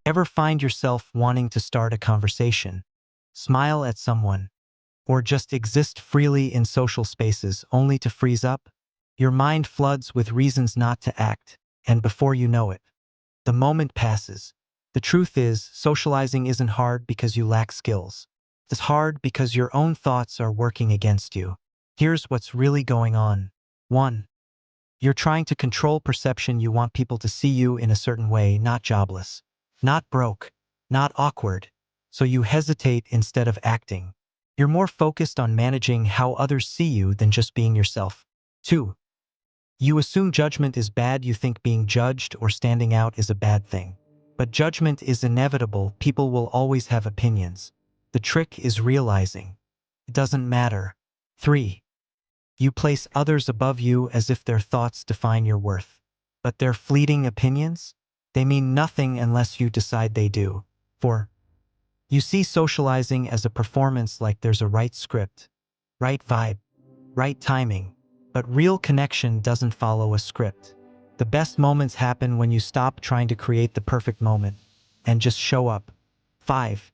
Ever find yourself wanting to start a conversation, smile at someone, or just exist freely in social spaces only to freeze up? Your mind floods with reasons not to act, and before you know it, the moment passes. The truth is, socializing isn't hard because you lack skills. It's hard because your own thoughts are working against you. Here's what's really going on. 1. You're trying to control perception. You want people to see you in a certain way, not jobless, not broke, not awkward. So you hesitate instead of acting. You're more focused on managing how others see you than just being yourself. 2. You assume judgment is bad. You think being judged or standing out is a bad thing. But judgment is inevitable. People will always have opinions. The trick is realizing it doesn't matter. 3. You place others above you as if their thoughts define your worth. But their fleeting opinions? They mean nothing unless you decide they do. 4. You see socializing as a performance, like there's a right script, right vibe, right timing. But real connection doesn't follow a script. The best moments happen when you stop trying to create the perfect moment and just show up. 5.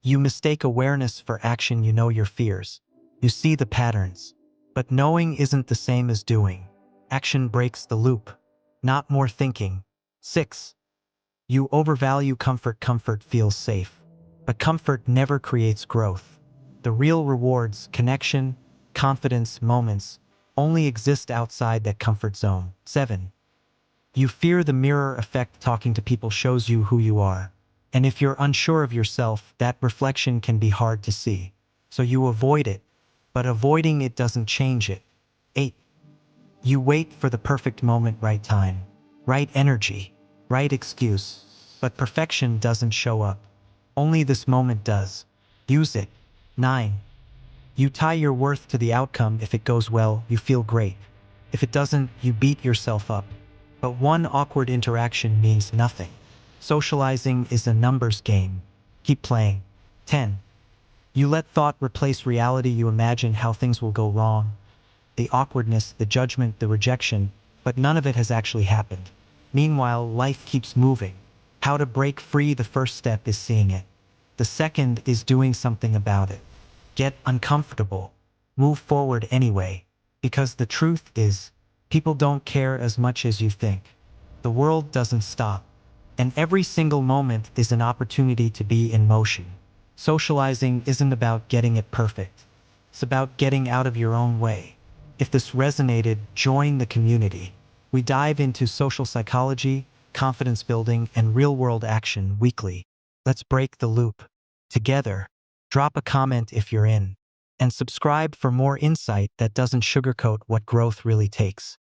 You mistake awareness for action. You know your fears. You see the patterns. But knowing isn't the same as doing. Action breaks the loop, not more thinking. 6. You overvalue comfort. Comfort feels safe. But comfort never creates growth. The real rewards, connection, confidence, moments, only exist outside that comfort zone. 7. You fear the mirror effect. Talking to people shows you who you are. And if you're unsure of yourself, that reflection can be hard to see. So you avoid it. But avoiding it doesn't change it. 8. You wait for the perfect moment, right time, right energy, right excuse. But perfection doesn't show up. Only this moment does. Use it. 9. You tie your worth to the outcome. If it goes well, you feel great. If it doesn't, you beat yourself up. But one awkward interaction means nothing. Socializing is a numbers game. Keep playing. 10. You let thought replace reality. You imagine how things will go wrong. The awkwardness, the judgment, the rejection, but none of it has actually happened. Meanwhile, life keeps moving. How to break free? The first step is seeing it. The second is doing something about it. Get uncomfortable. Move forward anyway. Because the truth is, people don't care as much as you think. The world doesn't stop. And every single moment is an opportunity to be in motion. Socializing isn't about getting it perfect. It's about getting out of your own way. If this resonated, join the community. We dive into social psychology, confidence building, and real-world action weekly. Let's break the loop together. Drop a comment if you're in, and subscribe for more insight that doesn't sugarcoat what growth really takes.